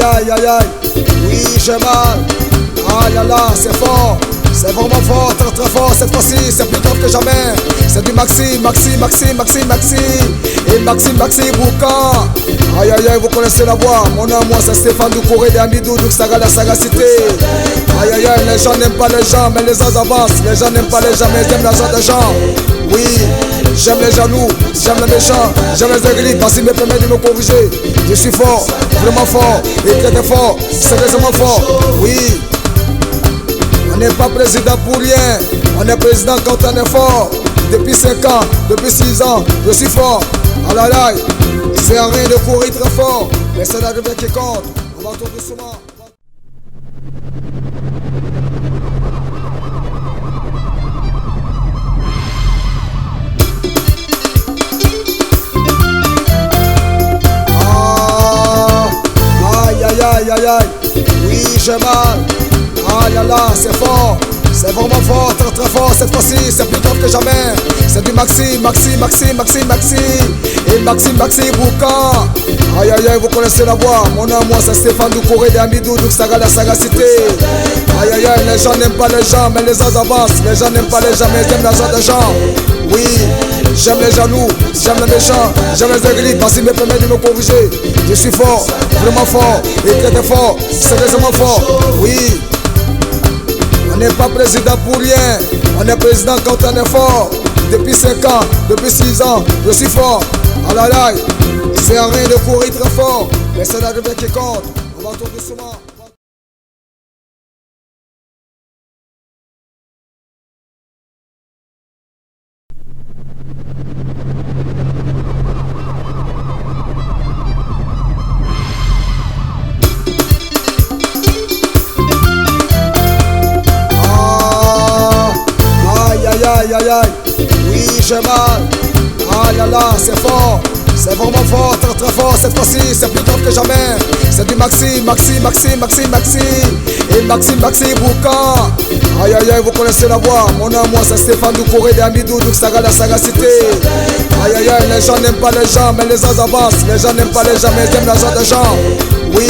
aïe aïe aïe. Oui, j'ai mal. Ah là là, c'est fort. C'est vraiment fort, très très fort. Cette fois-ci, c'est plus grave que jamais. C'est du Maxi, Maxi, Maxi, Maxi, Maxi. Et Maxi, Maxi, Boucan. Aïe aïe aïe, vous connaissez la voix. Mon nom, moi, c'est Stéphane Doucouré de Amidou, donc ça la sagacité. Aïe aïe aïe, les gens n'aiment pas les gens, mais les gens avancent. Les gens n'aiment pas les gens, mais ils aiment l'argent des gens. Oui, j'aime les jaloux, j'aime les méchants, j'aime les aigris, parce qu'ils me permettent de me corriger. Je suis fort, vraiment fort, et très très fort, sérieusement fort. Oui. On n'est pas président pour rien, on est président quand on est fort. Depuis 5 ans, depuis 6 ans, je suis fort. Alalai, c'est rien de courir très fort, mais c'est la devant qui compte. On va tout doucement. Aïe aïe aïe aïe aïe. Oui, j'ai mal. Ah là là, c'est fort, c'est vraiment fort, très très fort. Cette fois-ci, c'est plus grave que jamais. C'est du Maxi, Maxi, Maxi, Maxi, Maxi. Et Maxi, Maxi, Boucan. Aïe aïe aïe, vous connaissez la voix. Mon nom, moi, c'est Stéphane Doucouré de Amidou, donc ça la sagacité. Aïe aïe aïe, les gens n'aiment pas les gens, mais les gens avancent. Les gens n'aiment pas les gens, mais ils aiment l'argent des gens. Oui, j'aime les jaloux, j'aime les méchants, j'aime les aigris, parce qu'ils me permettent de me corriger. Je suis fort, vraiment fort, et très très fort, sérieusement fort. Oui. On n'est pas président pour rien, on est président quand on est fort. Depuis 5 ans, depuis 6 ans, je suis fort. Alalai, c'est rien de courir très fort, mais c'est la devant qui compte. On va tout doucement. Aïe aïe aïe, oui j'ai mal. Ah là là, c'est fort, c'est vraiment fort, très très fort. Cette fois-ci, c'est plus grave que jamais. C'est du Maxi, Maxi, Maxi, Maxi, Maxi. Et Maxi, Maxi, Boucan. Aïe aïe aïe, vous connaissez la voix. Mon nom, moi, c'est Stéphane Doucouré de Amidou, donc ça la sagacité. Aïe aïe aïe, les gens n'aiment pas les gens, mais les gens avancent. Les gens n'aiment pas les gens, mais ils aiment l'argent des gens. Oui,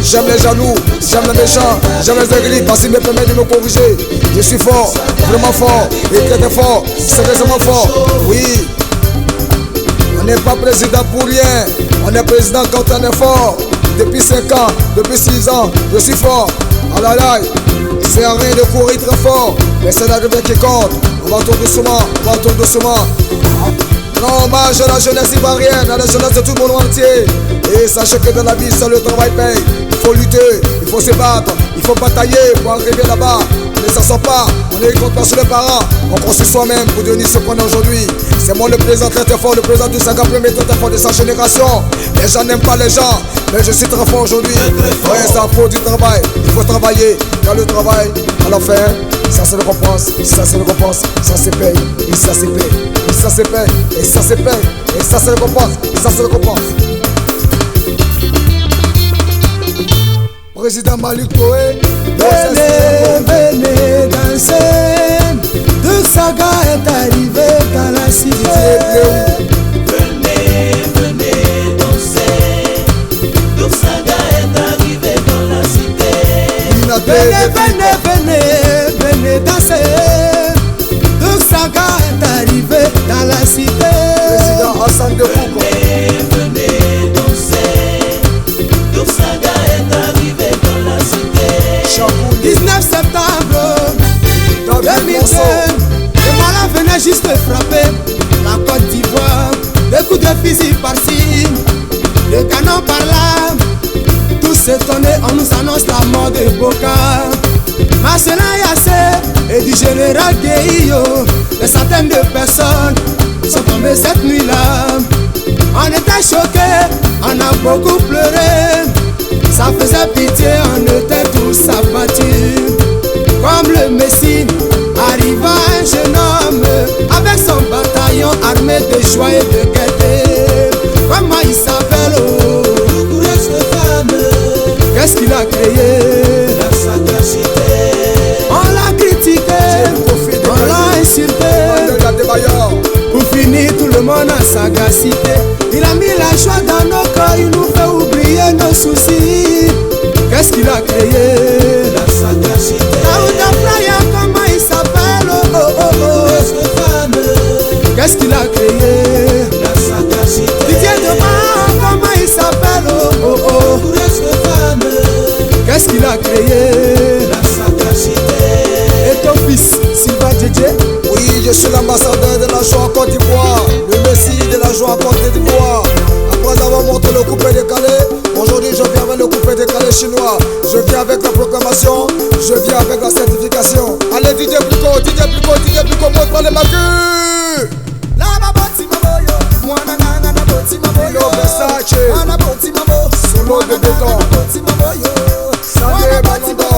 j'aime les jaloux, j'aime les méchants, j'aime les aigris, parce qu'ils me permettent de me corriger. Je suis fort, vraiment fort, et très très fort, sérieusement fort. Oui, on n'est pas président pour rien, on est président quand on est fort. Depuis 5 ans, depuis 6 ans, je suis fort. Alalai, c'est rien de courir très fort, mais c'est la devant qui compte. On va tout doucement, on va tout doucement. Non, hommage à la jeunesse ivoirienne, à la jeunesse de tout le monde entier. Et sachez que dans la vie, seul le travail paye. Il faut lutter, il faut se battre, il faut batailler pour arriver là-bas. On ne s'en sort pas, on ne compte pas sur les parents. On construit soi-même pour devenir ce qu'on est aujourd'hui. C'est moi le président très très fort, le président du Saga, premier très très fort de sa génération. Les gens n'aiment pas les gens, mais je suis très fort aujourd'hui. Ouais, ça faut du travail, il faut travailler. Car le travail, à la fin, ça c'est le récompense, ça c'est le récompense, ça se paye, et ça se paye, et ça se paye, et ça se paye, et ça c'est le récompense, ça c'est le récompense. Président Malik Toé, venez, venez danser. Douk Saga est arrivé dans la cité. Venez, venez danser. Douk Saga est arrivé dans la cité. Venez, venez, venez, venez danser. Douk Saga est arrivé dans la cité. Président Hassan de Foucault. Venez, venez danser. Douk Saga est arrivé dans la cité. 19 septembre 2020, le malin venait juste frapper la Côte d'Ivoire. Des coups de fusil par-ci, des canons par-là. Tous étonnés, on nous annonce la mort de Boka. Marcelin Yassé et du général Gueillo. Des centaines de personnes sont tombées cette nuit-là. On était choqués, on a beaucoup pleuré. Ça faisait pitié, on était tous abattus. Comme le Messie, arriva un jeune homme avec son bataillon armé de joie et de gaieté. Comment il s'appelle, oh? Qu'est-ce qu'il a créé? La sagacité. On l'a critiqué, on l'a insulté. Pour finir, tout le monde a sagacité. Il a mis la joie dans nos corps, il nous fait oublier nos soucis. Qu'est-ce qu'il a créé? La sagacité. Daouda Playa, comment il s'appelle? Oh oh oh oh. Qu'est-ce qu'il a créé? La sagacité. Didier Demain, comment il s'appelle? Oh oh oh. Qu'est-ce qu'il a créé? La sagacité. Et ton fils, Sylvain Djedje? Oui, je suis l'ambassadeur de la joie en Côte d'Ivoire, le messie de la joie en Côte d'Ivoire. Après avoir montré le coupé décalé, aujourd'hui je viens avec le coupé décalé chinois. Je viens avec la proclamation, je viens avec la certification. Allez DJ Blico, montre-moi les maquis. Pino Versace, solo de béton, Sandé Balondo.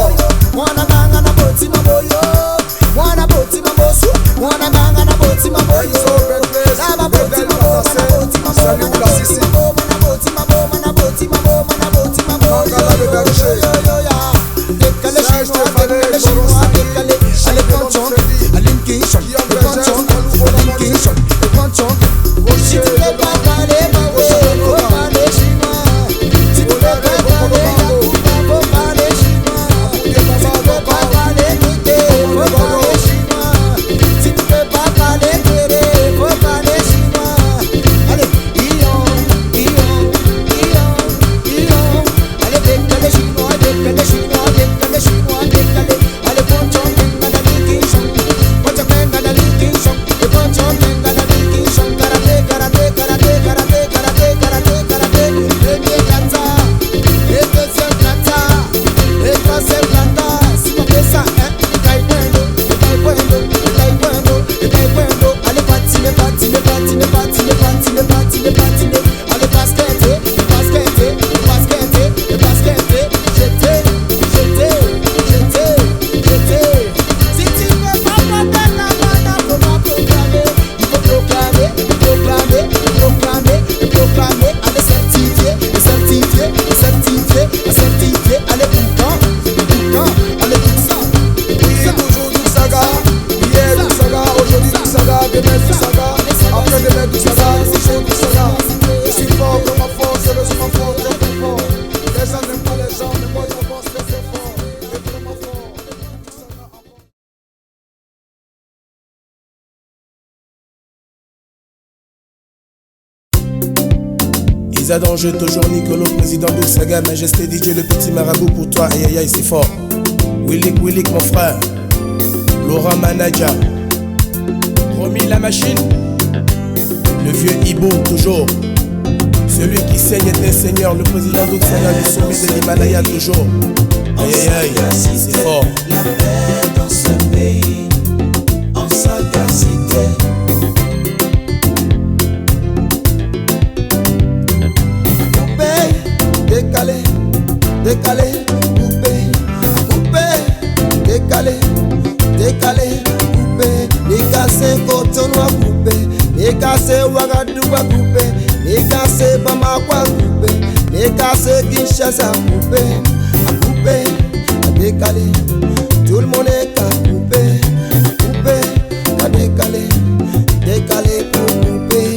Isa Danger, toujours Nicolo, président de Saga, Majesté DJ, le petit marabout pour toi, aïe aïe aïe, c'est fort. Willik, mon frère, Laurent Manaja, Romy la machine, le vieux Ibo, toujours. Celui qui saigne est un seigneur, le président de Saga, le sommet de l'Himalaya, toujours. Aïe aïe aïe, c'est fort. La paix dans ce pays, en sagacité. Décalé, coupé, décalé, coupé, négacé Cotonou coupé, négacé Ouagadougou coupé, négacé Bamako coupé, négacé Kinshasa coupé, décalé, tout le monde est coupé, décalé pour couper,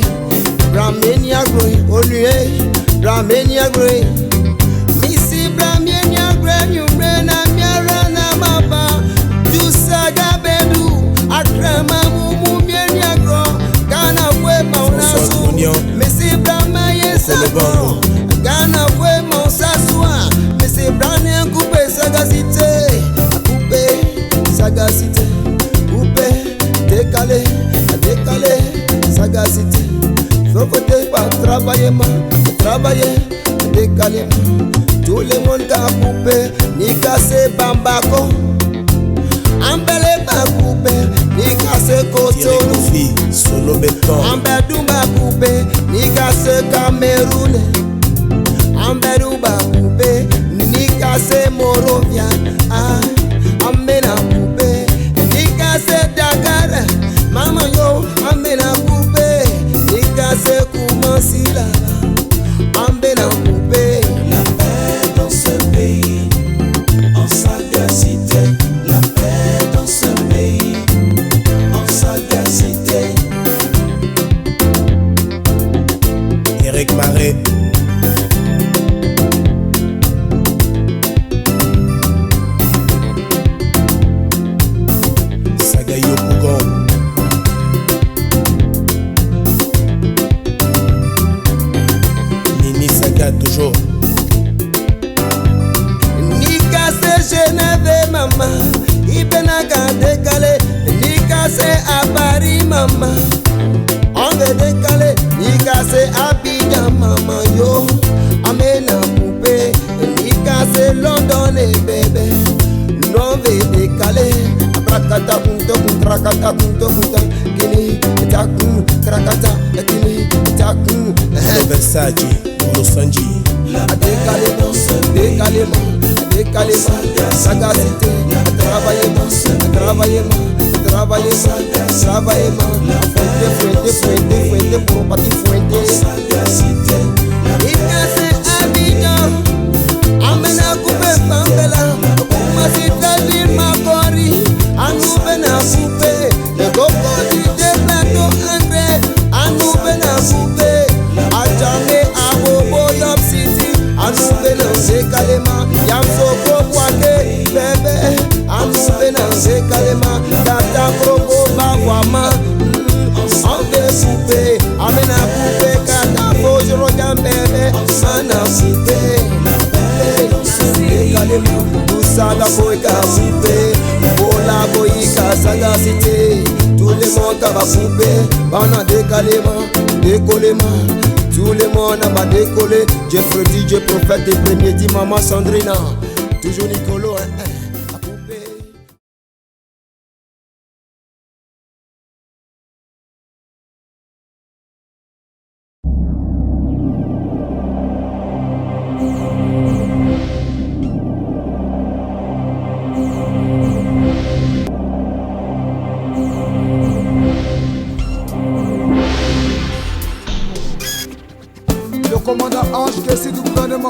Bramenia Grey, Olué, Bramenia Grey. Messi Brahma Yesabo Ghana fue mon s'asseoir. Messi Brahma coupé sagacité. Sagacité. Coupé, décalé, sagacité. Faut côté pas travailler, décalé. Tout le monde a coupé, ni cassé bambako. Ambele ba coupé, ni cassé Cotonou. Solo béton. Ambedou ba coupé, ni cassé Cameroun. Ambedou ba coupé, ni cassé Morovia. Amena coupé, ni cassé Dakar. Mama yo, amena coupé, ni cassé Koumansila. Ambena coupé. La paix dans ce pays, en sagacité. La paix dans ce pays, en sagacité. Eric Marais. krakata kunto kunta kini takun krakata kini takun Versace Losanji décalément sagacité travaillement fouetter pour partir fouetter sagacité ikase Abidjan amena coupe pambela kuma sitali makori anu bena coupe le coco du plateau André anu bena coupe ajame abobo Top City anu bena kalema yamsoko kwake bebe anu bena kalema data kroko bawama ande coupe amena coupe kata fojoro jambebe mana coupe kalema usada boika coupe bola boika sagacité tout le monde va coupe bana décollement tout le monde va décoller. Dieu prédit, Dieu prophète, et premier dit maman Sandrina. Toujours Nicolo, à couper. Le commandant Ange Kessi du gouvernement.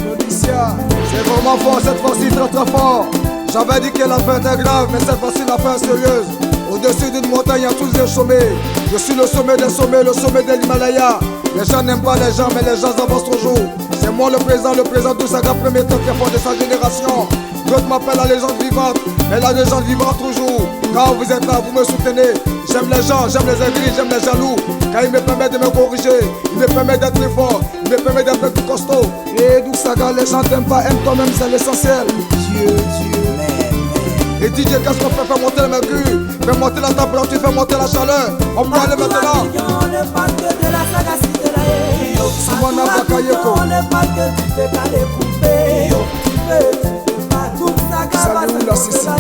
L'Odyssea, c'est vraiment fort cette fois-ci, très très fort. J'avais dit que l'affaire était grave, mais cette fois-ci l'affaire est sérieuse. Au-dessus d'une montagne, il y a tous des sommets. Je suis le sommet des sommets, le sommet de l'Himalaya. Les gens n'aiment pas les gens, mais les gens avancent toujours. C'est moi le président d'Oussaga, premier top très fort de sa génération. D'autres m'appellent la légende vivante, mais la légende vivra toujours. Quand vous êtes là, vous me soutenez. J'aime les gens, j'aime les aigris, j'aime les jaloux. Car il me permet de me corriger, il me permet d'être plus fort, il me permet d'être plus costaud. Et d'Oussaga, les gens t'aiment pas, aiment toi-même, c'est l'essentiel. Dieu. Et DJ, qu'est-ce qu'on fait? Fais monter le mercure, fais monter la température, fais monter la chaleur. On peut aller maintenant. On ne parle que de la sagacité là. Simona Bakayeko. On ne parle que tu fais qu'à les couper. Tu veux pas tout ça. Salut la Sissi.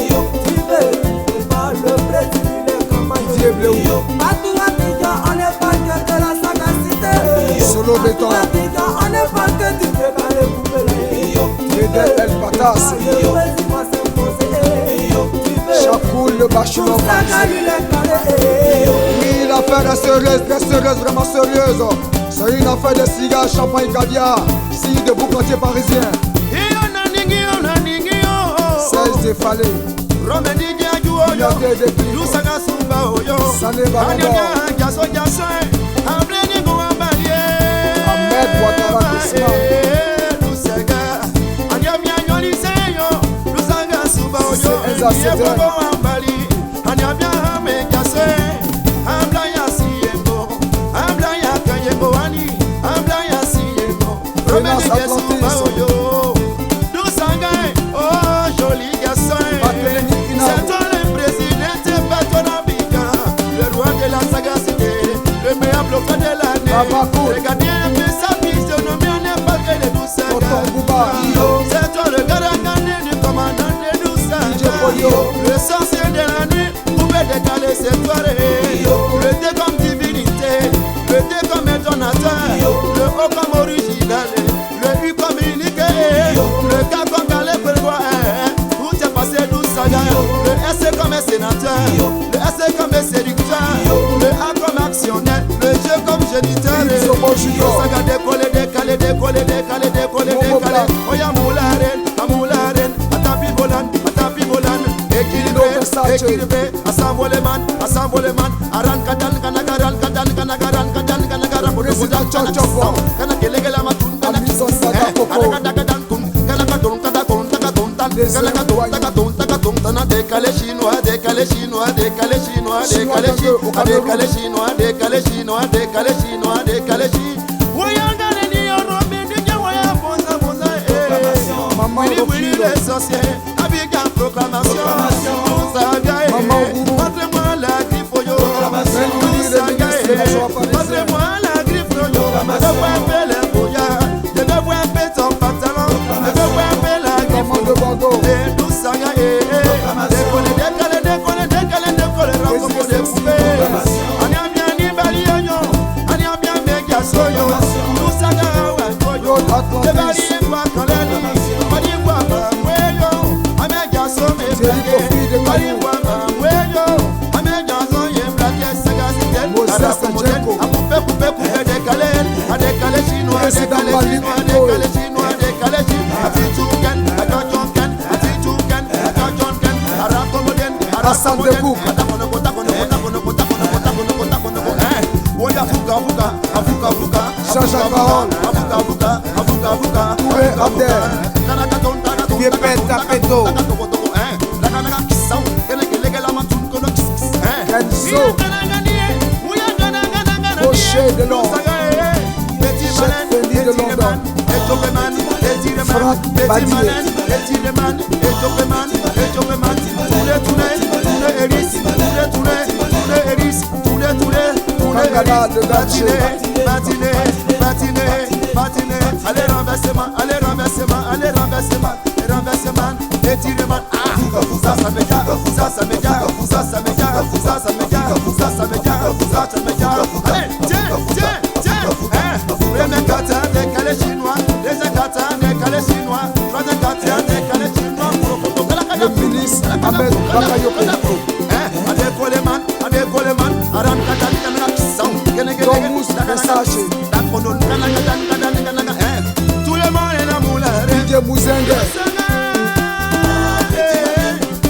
Tu veux pas le Brésil, le Dieu bleu. Partout à Abidjan, on ne parle que de la sagacité. Solo béton. Partout à Abidjan, on ne parle que tu fais qu'à les couper là. Fidel El Patas. Chakoul le bachelor. Oui, l'affaire est sérieuse, très sérieuse, vraiment sérieuse. C'est une affaire de cigares, champagne, caviar. Si de boucantiers parisiens. 16 défalés. Milliardaires de prix. Sané Baramba. Ahmed Ouattara Kousman. C'est Elsa Sédène. Renace Atlantis. C'est toi le président, c'est pas toi l'Abidjan. Le roi de la sagacité, le meilleur bloqueur de l'année. Le gardien de sa physionomie, on n'est pas que les douceurs. C'est toi le gardien du commandant de douceurs. Le sorcier de la nuit, pouvait décaler ses soirées. Le thé comme divinité, le thé comme étonnateur. Le O comme original, le U comme unique. Le K comme Calais pour voir. Où t'es passé d'où ça gagne. Le S comme sénateur, le S comme séducteur, le A comme actionnaire, le G comme géniteur. Le saga décollé, décalé. Oya moularen, atapi volan, équilibré, assemble-man, aran katan, décalé chinois, les sorciers, Abidjan proclamation, montre-moi la griffe au yo, montre-moi la griffe au yo, je veux voir un peu les bouillards, je veux voir un peu ton pantalon, je veux voir un peu la griffe au yo, et tout ça, décoller, raccommodé, à couper, décalé, à décalé chinois, à décalé chinois, à décalé chinois, à Fichouken, à Jojonken, à Fichouken, à Jojonken, à raccommodé, à raccommodé, Rocher de Londres, Chef Fendi de London, Franck Badillet, Kangala de Gatché, allez renversement, étirement, ça allez, tiens, premier quartier décalé chinois, deuxième quartier décalé chinois, troisième quartier décalé chinois, le ministre Ahmed Bakayoko, Domous Versace, tout le monde est dans mon Didier Mouzengue,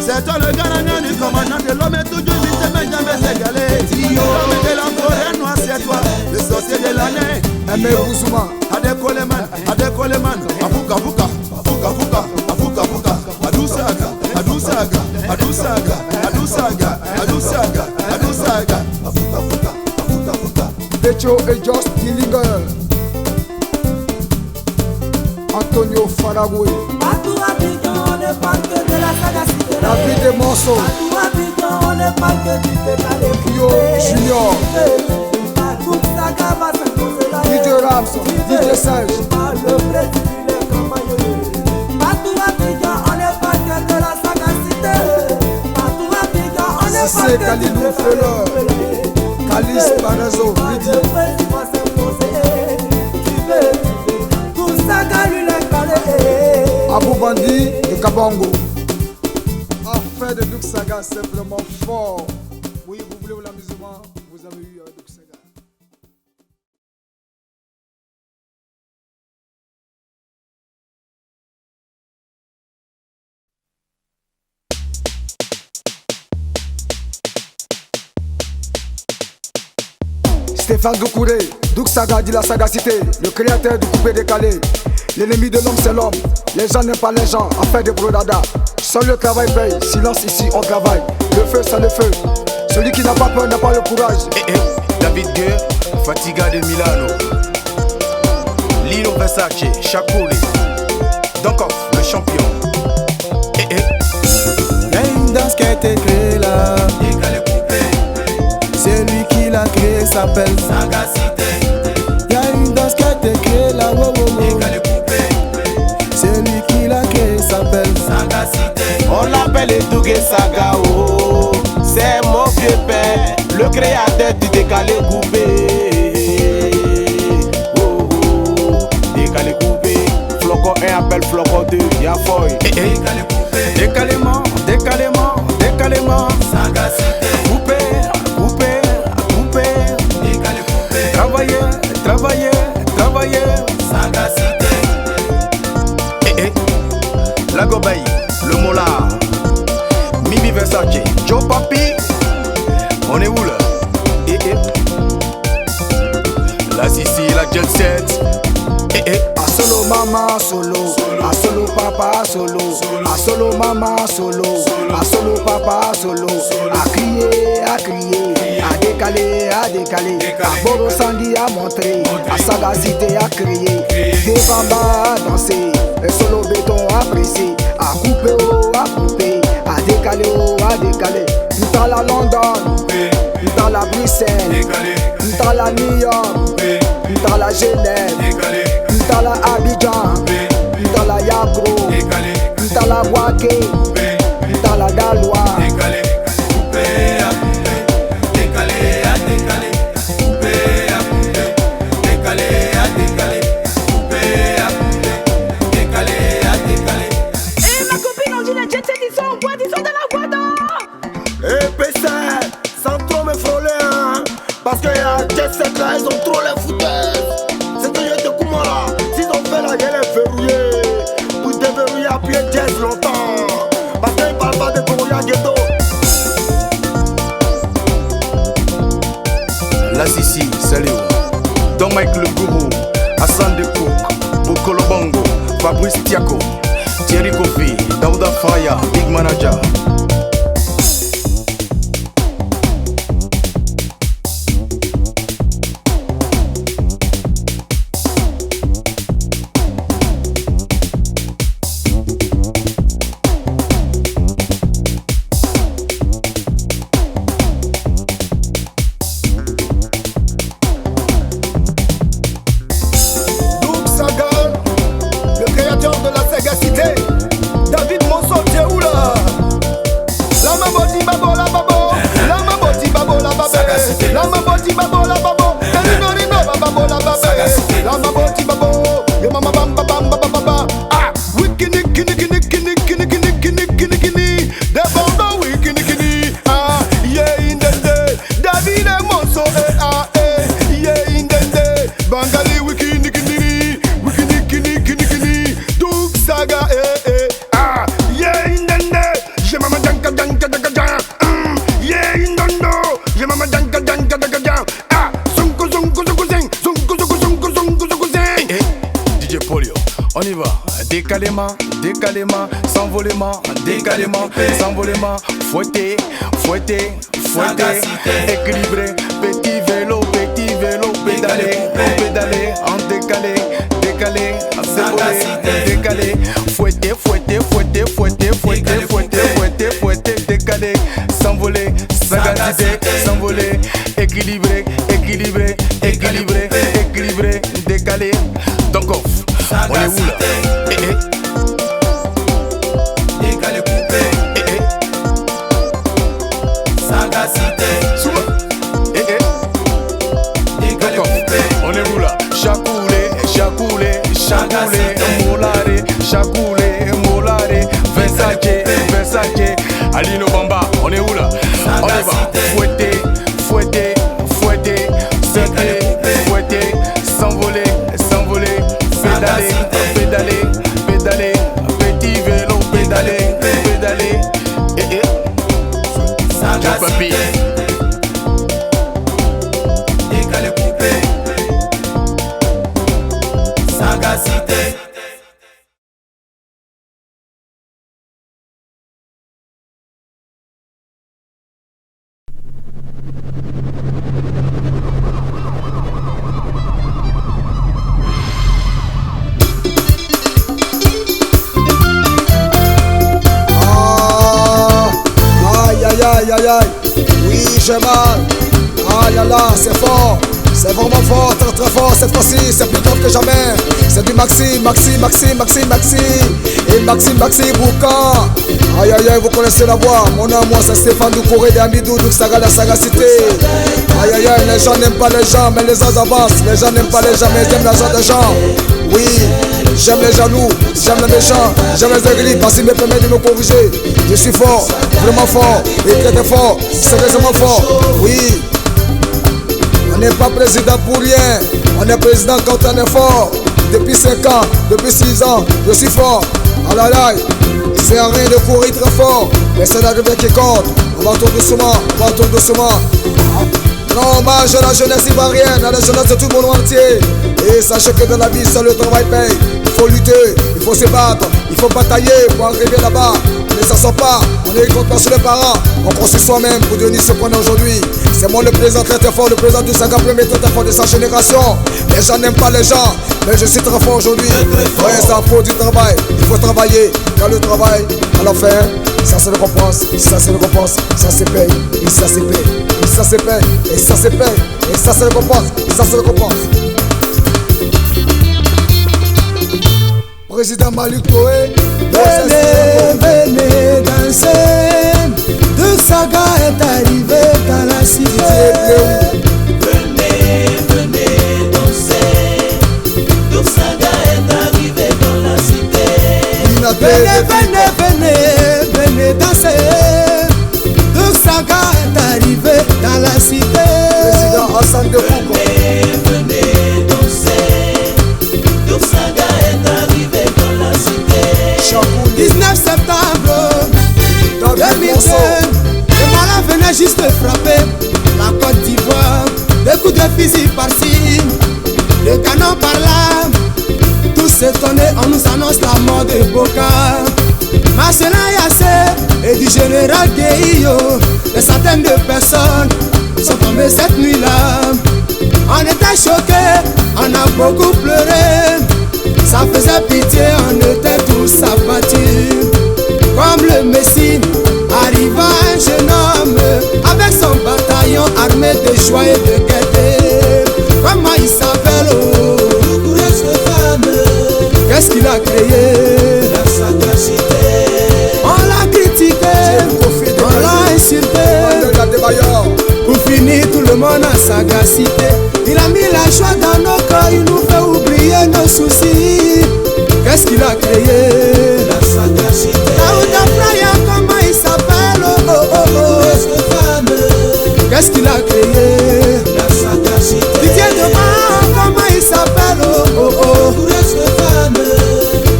c'est toi le gagnant du commandant de l'homme et tout Dieu vite mais jamais égalé. L'homme de la forêt noire c'est toi, le sorcier de l'année. Aimé Bouzouma, Adekoleman, Afuka, Adusaga, Decho et Just Dillinger, Antonio Faragoué, Partout à Abidjan, on ne parle que de la sagacité. David de Monceau, Partout à Abidjan, on ne parle que du décalé. Rio Junior, Partout Saga va s'imposer là. DJ Ramson, DJ Serge, Le président est campagne. Partout à Abidjan, on ne parle que de la sagacité. Partout à Abidjan, on ne Cissé parle que du Kalilou Fleur, Calice Barazo, Lydie, Le président va s'imposer. Tout Saga lui l'a calé. Abou Bandi de Kabongo. Affaire de Douk Saga, c'est vraiment fort. Oui, vous voulez l'amusement, vous avez eu Douk Saga. Stéphane Doucouré, Douk Saga dit la sagacité, le créateur du coupé décalé. L'ennemi de l'homme c'est l'homme, les gens n'aiment pas les gens, affaire de brodada. Seul le travail paye, silence ici on travaille. Le feu c'est le feu, celui qui n'a pas peur n'a pas le courage. David Gueux, Fatiga de Milano, Lino Versace, Chacouli, Donkov, le champion. Y'a une danse qui a été créée là. C'est lui qui l'a créée, s'appelle Sagacité. Y'a une danse qui a été créée là. C'est lui qui l'a créée, s'appelle Sagacité. On l'appelle Edougue Saga, oh. C'est mon vieux père, le créateur du décalé coupé. Oh, oh. Décalé coupé. Flocon 1 appelle Flocon 2, y'a foy. Décalément, Sagacité. Coupé, travailler, Sagacité. La Gobaï, le Mola, Mimi Versace, Joe Papi, on est où là? La Sissi, la Jet Set. A solo mama solo, a solo papa solo, a solo mama solo, a solo papa solo. A crier, a décaler, a Boro Sandy a montrer, a sagacité a crier, des bambas à danser, et solo béton a pressé, a couper, a décaler, dans la London, dans la Bruxelles, dans la New York, dans la Genève, dans la Abidjan, dans la Yabro, dans la Waké, dans la Galois. Parce qu'il y a Jet set là, ils ont trop les foutaises. C'est que je te comment là. S'ils ont fait la gueule, elle est verrouillée. Pour déverrouiller à pied jazz longtemps. Parce qu'ils parlent pas de Koroya Ghetto. La Sissi, salut. Don Mike le Gourou, Hassan Dekouk, Bokolo Bongo, Fabrice Tiako, Thierry Kofi, Daouda Faya, Big Manager. On y va, décalément, décalément, s'envolement, décalément, s'envolement, fouetter, fouetter, fouetter, équilibré, petit vélo, pédaler, pédaler, en décalé, décalé, s'envoler, décalé, fouetter, fouetter, fouetter, fouetter, fouetter, fouetter, fouetter, fouetter, décalé, s'envoler, sagacité, s'envoler, équilibré, équilibré, équilibré, équilibré, décalé, donc off. On est où là? Décalé coupé. Sagacité. Décalé coupé. On est où là? Chacoulé, chacoulé, chacoulé, molare, chacoulé, molare, Versace, Versace, Alino Bamba. On est où là? On y va. Fouetter, fouetter, fouetter, sauter, fouetter, s'envoler, s'envoler. Pédaler, pédaler, pédaler, petit vélo, pédaler, pédaler, Sagacité. Décalé coupé. Sagacité. Aïe aïe aïe, oui j'ai mal. Ah là là, c'est fort, c'est vraiment fort, très très fort cette fois-ci, c'est plus grave que jamais. C'est du Maxi, Maxi, Maxi, Maxi, Maxi. Et Maxi, Maxi Boucan. Aïe aïe aïe, vous connaissez la voix. Mon nom, moi c'est Stéphane Doucouré de Amidou, donc Saga la sagacité. Aïe aïe aïe, les gens n'aiment pas les gens, mais les gens avancent. Les gens n'aiment pas les gens, mais ils aiment l'argent des gens. Oui, j'aime les jaloux, j'aime les méchants, j'aime les aigris, parce qu'ils me permettent de me corriger. Je suis fort, vraiment fort, et très fort, sérieusement fort. Oui, on n'est pas président pour rien, on est président quand on est fort. Depuis 5 ans, depuis 6 ans, je suis fort. Ah là là, c'est rien de courir très fort, mais c'est l'arrivée qui compte. On va tout doucement, on va tout doucement. Non, hommage à la jeunesse ivoirienne, à la jeunesse de tout le monde entier. Et sachez que dans la vie, seul le travail paye. Il faut lutter, il faut se battre, il faut batailler pour arriver là-bas. On ne s'en sort pas, on est contre sur les parents. On construit soi-même pour devenir ce qu'on est aujourd'hui. C'est moi le président très très fort, le président du Saga premier très fort de sa génération. Les gens n'aiment pas les gens, mais je suis très fort aujourd'hui. Ouais, ça faut du travail, il faut travailler. Car le travail, à la fin, ça c'est le récompense, ça c'est le récompense, ça c'est paye, et ça c'est paye, et ça c'est paye, et ça c'est paye, et ça c'est le récompense, ça c'est le récompense. Président Malik Toé, venez, venez danser. De Saga est arrivé dans la cité. Venez, venez danser. De Saga est arrivé dans la cité. Venez, venez, venez, venez danser. De Saga est arrivé dans la cité. Président Alassane de Foucault. Venez danser, Doursaga est arrivé dans la cité. 19 septembre 2020, le malin venait juste frapper la Côte d'Ivoire. Des coups de fusil par-ci, des canons par-là. Tous étonnés, on nous annonce la mort de Boka. Marcelin Yassé et du général Gueillo. Des centaines de personnes sont tombées cette nuit-là. On était choqués, on a beaucoup pleuré. Ça faisait pitié, on était tous abattus. Comme le Messie, arriva un jeune homme avec son bataillon armé de joie et de gaieté. Comment il s'appelle? Oh, qu'est-ce qu'il a créé? La sagacité. On l'a critiqué, on l'a insulté. Pour finir, tout le monde a sagacité. Il a mis la joie dans nos corps, il nous fait oublier nos soucis. Qu'est-ce qu'il a créé? La sagacité. Daouda Fraya, comment il s'appelle? Oh, oh, oh, oh. Qu'est-ce qu'il a créé? La sagacité. Didier Demain, comment il s'appelle? Oh, oh, oh.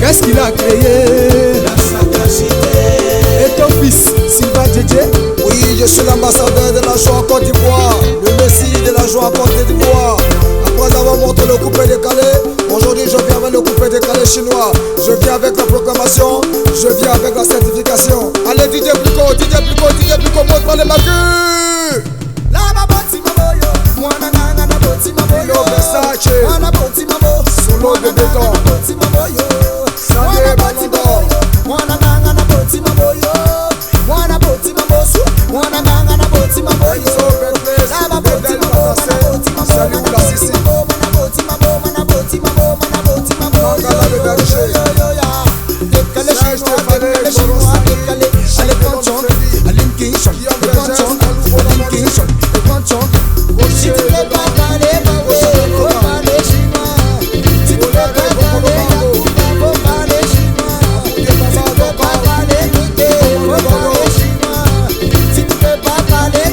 Qu'est-ce qu'il a créé? La sagacité. Et ton fils, Sylvain Djedje? Oui, je suis l'ambassadeur de la joie en Côte d'Ivoire, le messie de la joie en Côte d'Ivoire. Après avoir montré le coupé décalé, aujourd'hui je viens avec le coupé décalé chinois. Je viens avec la proclamation, je viens avec la certification. Allez, DJ Plico, DJ Plico, DJ Plico, montre-moi les maquis. Pilo Versace, solo de béton. Sandé Balondo. Salut la Sissi. Mangala le berger. Serge de Palais, Si tu veux pas parler, faut parler chinois. Si tu veux pas parler, faut parler chinois. Si tu veux pas parler, faut parler chinois. Si tu veux pas parler,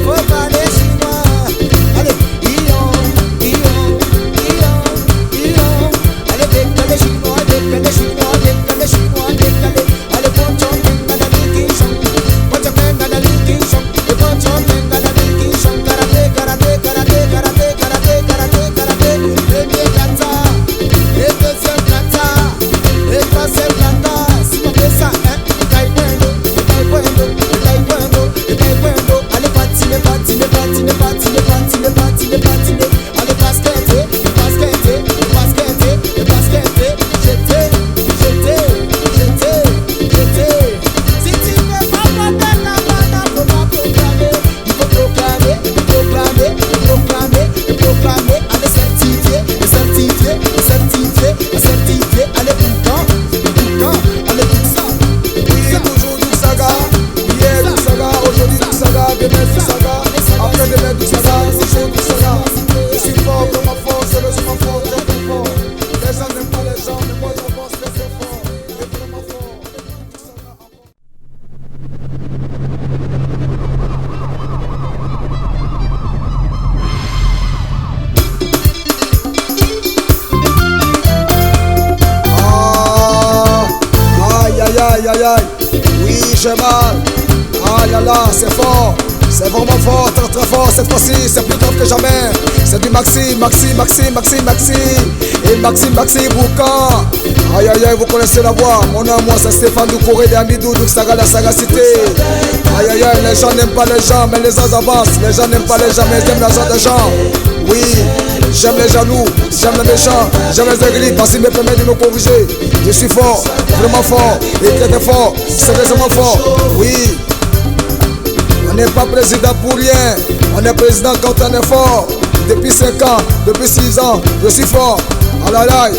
faut parler chinois. Allez, allez, décalez chinois, décalez chinois, décalez chinois, décalez. Allez, ponchon, tenga la liki shong, ponchon tenga la liki shong, et ponchon tenga la liki shong. Karate, karate, karate, karate, karate, karate, karate. Premier kata, et deuxième kata, et troisième kata. Si on fait ça, taekwondo, taekwondo, taekwondo, taekwondo. Allez, patiner, patiner, patiner, patiner, patiner, patiner, patiner. Allez, basketter, basketter, basketter, basketter. Jeter, jeter, jeter, jeter. Si tu veux pas porter la balle, faut pas proclamer. Il faut proclamer, proclamer, proclamer, proclamer. Allez, certifier, certifier, certifier, certifier. Allez, boucan, boucan, allez, tout ça. Oui, toujours Doursaga. Hier Doursaga, aujourd'hui Doursaga, demain Doursaga, après-demain Doursaga, toujours Doursaga. Je suis fort comme ma force, je suis ma force, très très fort. Les gens n'aiment pas les gens, mais moi je pense très très fort. Et vraiment fort. Doursaga encore. Aïe aïe aïe aïe aïe. Oui, j'ai mal. Aïe là là, c'est fort. C'est vraiment fort, très très fort. Cette fois-ci, c'est plus grave que jamais. C'est du Maxi, Maxi, Maxi, Maxi, Maxi. Et Maxi, Maxi, Boucan. Aïe aïe aïe, vous connaissez la voix. Mon nom, moi, c'est Stéphane Doucouré de Amidou, Doursaga, la sagacité. Aïe aïe aïe, les gens n'aiment pas les gens, mais les gens avancent. Les gens n'aiment pas les gens, mais ils aiment l'argent des gens. Oui, j'aime les jaloux, j'aime les méchants, j'aime les aigris, parce qu'ils me permettent de me corriger. Je suis fort, vraiment fort, et très très fort, sérieusement fort, oui. On n'est pas président pour rien, on est président quand on est fort. Depuis 5 ans, depuis 6 ans, je suis fort. Ah là là,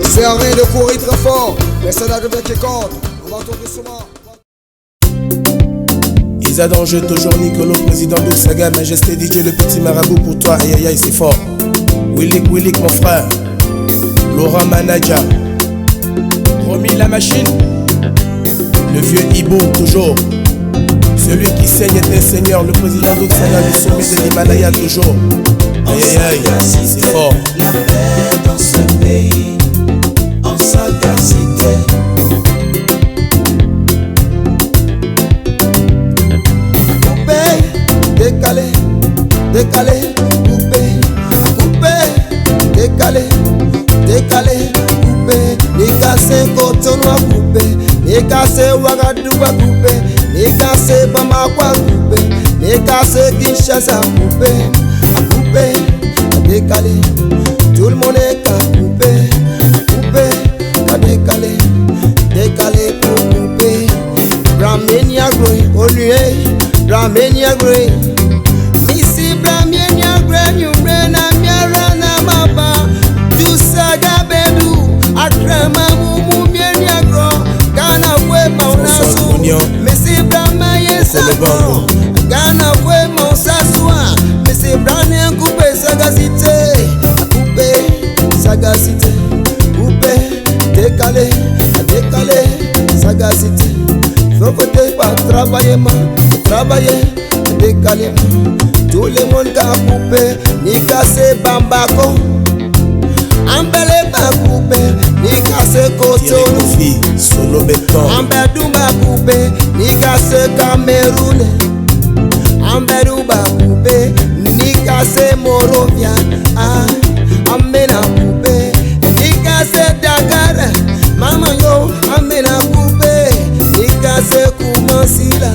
c'est à rien de courir très fort, mais c'est l'arrivée qui compte, on va tourner souvent. Isadon, je toujours Nicolo, président Doursaga, Majesté DJ, le petit marabout pour toi, aïe aïe aïe, c'est fort. Willik, mon frère, Laurent Manaja, Romy la machine, le vieux Ibo, toujours, Celui qui saigne est un seigneur, le président d'Otsana, le sommet de l'Himalaya toujours. Aïe aïe aïe, c'est fort. La paix dans ce pays, en sagacité. Coupé, décalé, décalé, coupé, coupé, décalé, décalé, coupé. Négacé Cotonou à coupé, négacé Ouagadougou à coupé, négacé Bamako à coupé, négacé Kinshasa à coupé, à décalé. Tout le monde est à couper, à décalé, décalé pour couper. Bramenia grey, Olue, Bramenia grey. Missy Bramenia grey, you bring a mirana mama. Du saga bedu, akrama mumu mienia gro. Gana we maunasu, Missy Bramaye sabo. Gana we mausasua, Missy Bramien coupe sagacité, sagacité, coupé, décalé, sagacité. Faut côté pas travailler, décalé. Tout le monde a coupé, ni cassé bambako. Ambele pas coupé, ni cassé Cotonou. Solo béton. Ambedou pas coupé, ni cassé Cameroun. Ambedou pas coupé, ni cassé Morovia. Amena coupé, ni cassé Dakar. Maman yo, amena coupé, ni cassé Koumansila.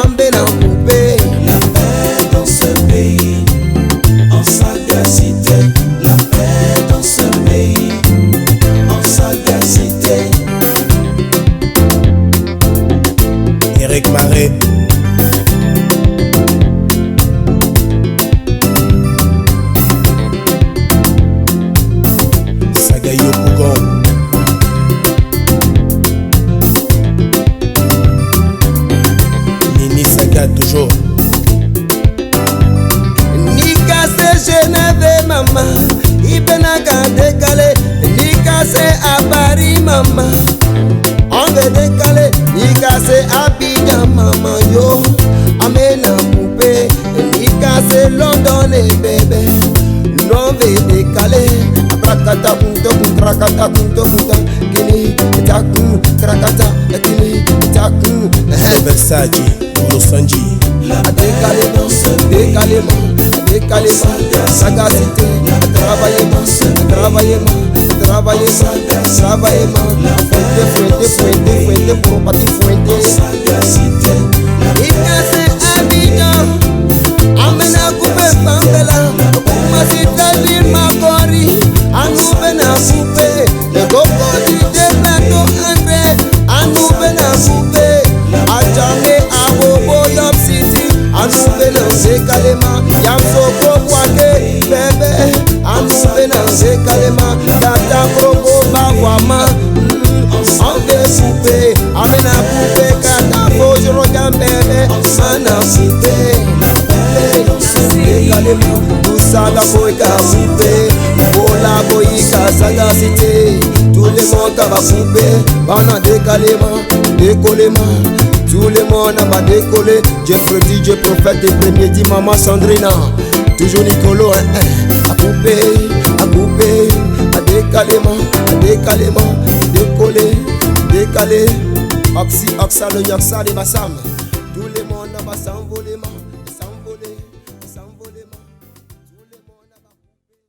Amena coupé. La paix dans ce pays, en sagacité. La paix dans ce pays, en sagacité. Eric Marais. Sagayo Bougon. Nini Saga toujours. Ni cassé Genève maman, Ibenaka décalé. Ni cassé à Paris maman, on veut décaler. Ni cassé Abidjan maman yo, amena coupé. Ni cassé London et bébé, l'on veut décaler. Krakata kunto kun krakata kunto kunta kini takun krakata kini takun Versace, Losanji. décalément, sagacité, travaillement, fouetter, pour partir fouetter. Il casse Abidjan, amena coupe Pambela, Kumasi David Makori, Anoubena coupe, le coco du déplateau André, Anoubena coupe, Adjamé Abobo Yop City, Anoubena décalément, Yamsoko Boake, bébé, Anoubena décalément, Gata Kroko Bawama, on veut couper, amena coupe, Kata Fojoro Gambele, Mana coupe, décalément, tout ça da boyka coupe, Bola boyka sagacité, tout le monde va couper, on a décalément, décollement. Tout le monde va décoller. Dieu prédit, Dieu prophète et premier dit maman Sandrina. Toujours Nicolo, à couper, à décalément, décoller, décaler. Oxy, Oxa, le Yaksa, les Bassam. Tout le monde va s'envoler, s'envoler. Tout le monde va couper.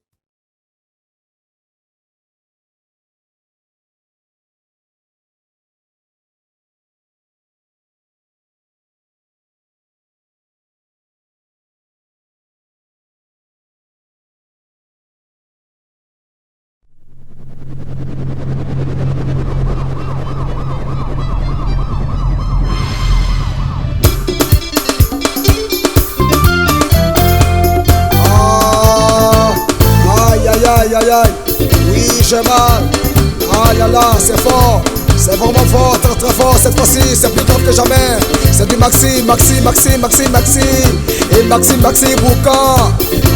Aïe aïe aïe, oui j'ai mal. Ah là là, c'est fort, C'est vraiment fort, très très fort cette fois-ci, c'est plus grave que jamais. C'est du Maxime, Maxime, Maxime, Maxime, Maxime. Et Maxime, Maxime, Boucan.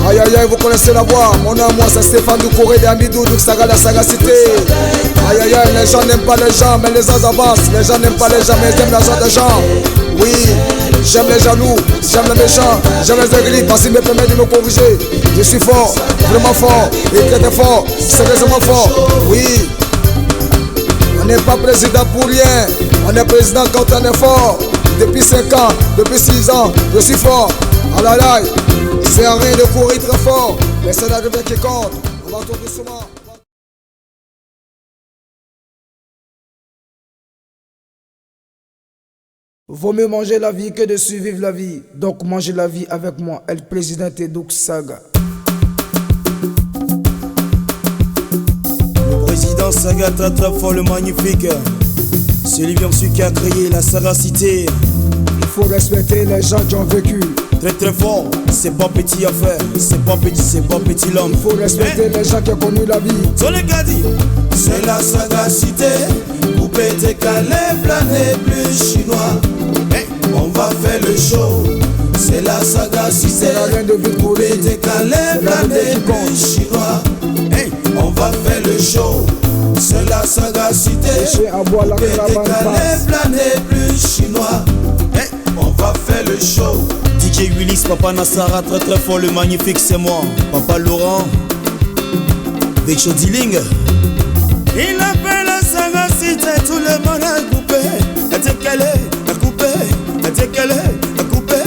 Aïe aïe aïe, vous connaissez la voix. Mon nom, moi, c'est Stéphane Doucouré de Amidou, donc Saga, la sagacité. Aïe aïe aïe, les gens n'aiment pas les gens, mais les gens avancent. Les gens n'aiment pas les gens, mais ils aiment l'argent des gens. Oui, j'aime les jaloux, j'aime les méchants, j'aime les aigris, parce qu'ils me permettent de me corriger. Je suis fort, vraiment fort, et très très fort, sérieusement fort. Oui. On n'est pas président pour rien, on est président quand on est fort. Depuis 5 ans, depuis 6 ans, je suis fort. Alalai, c'est rien de courir très fort, mais c'est l'arrivée qui compte. On va tout doucement. Vaut mieux manger la vie que de survivre la vie. Donc mangez la vie avec moi, El Presidente Douk Saga. Président Saga, très très fort, le magnifique. C'est lui bien sûr qui a créé la sagacité. Il faut respecter les gens qui ont vécu. Très très fort, c'est pas petit à faire. C'est pas petit l'homme. Il faut respecter les gens qui ont connu la vie. Sur les gars dit, C'est la sagacité. Couper tes calais, planer plus chinois. On va faire le show. C'est la sagacité. Couper tes calais, planer plus chinois. On va faire le show. C'est la sagacité. Couper tes calais, planer plus chinois. On va faire le show. DJ Willis, Papa Nassara, très très fort, le magnifique, c'est moi. Papa Laurent, Big Show Dilling. Il appelle la sagacité, tout le monde a coupé. A décalé, a coupé, a décalé, a coupé.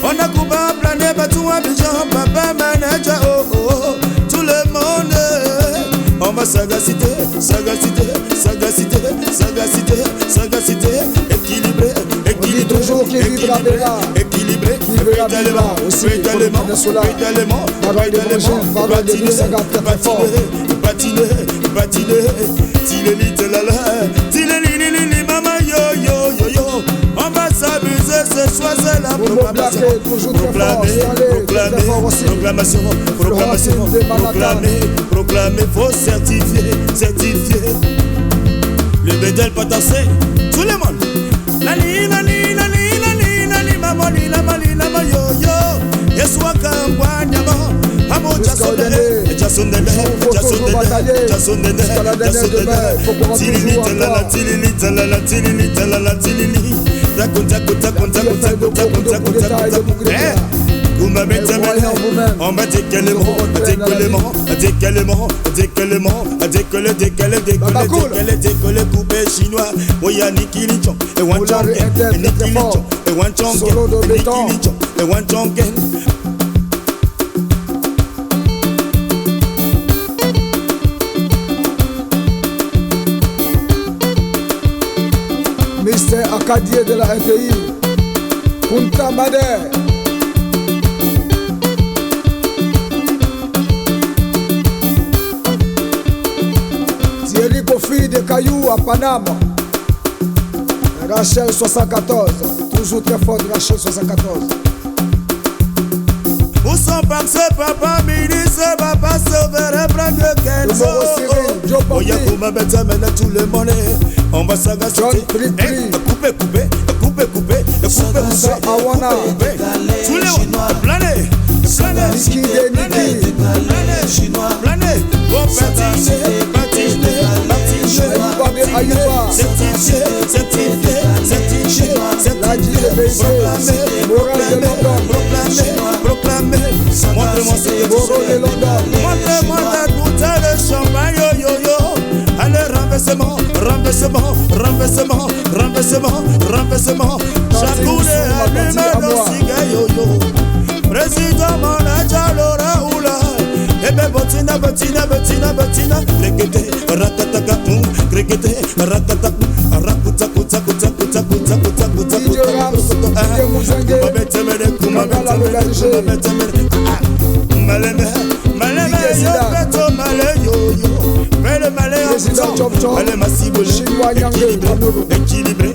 On a coupé, a plané, batou, Abidjan, Papa Manager, oh oh oh. Tout le monde, on va sagacité, sagacité, sagacité, sagacité, sagacité. Équilibré, équilibré, toujours qui vivra verra. équilibré, pédalement, patiner, maman, yo, yo, yo, yo. On va s'amuser ce soir, c'est la proclamation, proclamer, faut certifier. Le bédel pas danser, tout le monde. Nani, maman, yo, yo. Yeswa kambwanyama. Amo jasondele. Tilili. Raconta. On m'a décalé, coupé chinois. Oya nikilicho, et one chonken. Mister Acadier de la RTI, Punta Madère. Thierry Kofi de Caillou à Panama. Rachel 74, toujours très fort de Rachel 74. Où sont passés papa, ministre, papa, sauveur, premier Kenzo. Oya Kouma Beta mène tout le monde. On va s'agaciter. Couper. Awana. Tous les monde, planer. Planer. Bon, patiner. Certifié. Proclamer. Montre-moi ce que tu sais. Montre-moi ta bouteille de champagne, yo. Allez, renversement. Chacoune, allume nos cigares, yo. Président manager, Laura Oula. Ebe botina. Gregete, ratataka, gregete, ratata, rakuta. Maleme, yo, peto, malé, yo. Fais le malé en bouton. Allez, massive, équilibré.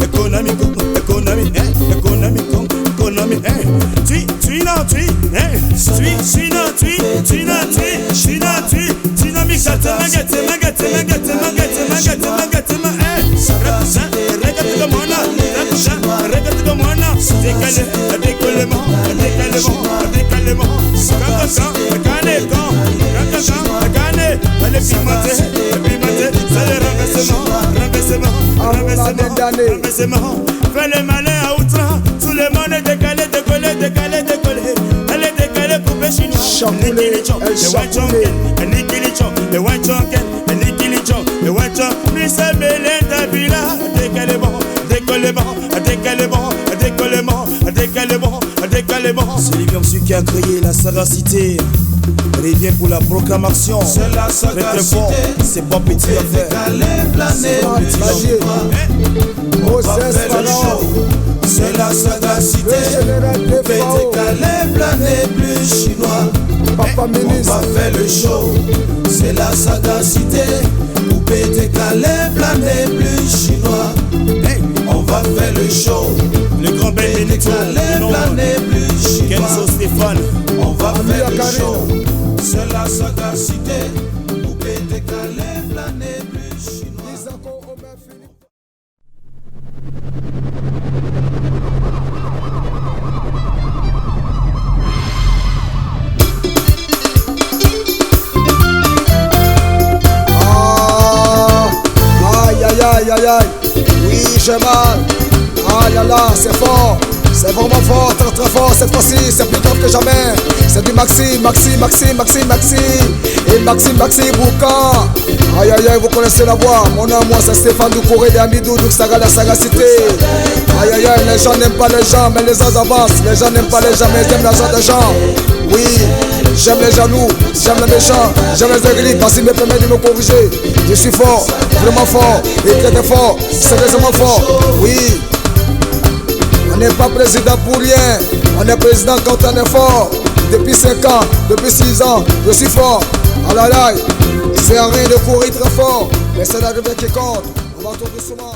Économique. Dynamique, décollement, fais le malin à outrance, tout le monde est décalé, elle est décalée, coupé chinois, le white junket, Miss Belinda Villa, décalement. C'est Livium Su qui a créé la sagacité. Revient pour la proclamation. C'est la sagacité. C'est pas petit affaire. C'est la sagacité. Décaler, planer, plus chinois. Papa On ministre. va faire le show. C'est la sagacité. Poupée décaler, planer, plus chinois. On va faire le show. Le grand Benedicto, Kenzo Stéphane. On va faire le show. C'est la sagacité. Poupée décaler, planer, plus chinois. Aïe aïe aïe, oui j'ai mal. Ah là là, c'est fort, c'est vraiment fort, très fort cette fois-ci, c'est plus grave que jamais. C'est du Maxi et Maxi Boucan. Aïe aïe aïe, vous connaissez la voix, mon nom moi c'est Stéphane Doucouré de Amidou, donc ça la sagacité. Aïe aïe aïe, les gens n'aiment pas les gens, mais les gens avancent. Les gens n'aiment pas les gens, mais ils aiment l'argent des gens. Oui, j'aime les jaloux, j'aime les méchants, j'aime les aigris, parce qu'ils me permettent de me corriger. Je suis fort, vraiment fort, et très fort, sérieusement fort. Oui, on n'est pas président pour rien, on est président quand on est fort. Depuis 5 ans, depuis 6 ans, je suis fort. Aïe aïe, c'est rien de courir très fort, mais c'est l'arrivée qui compte. On va tout doucement.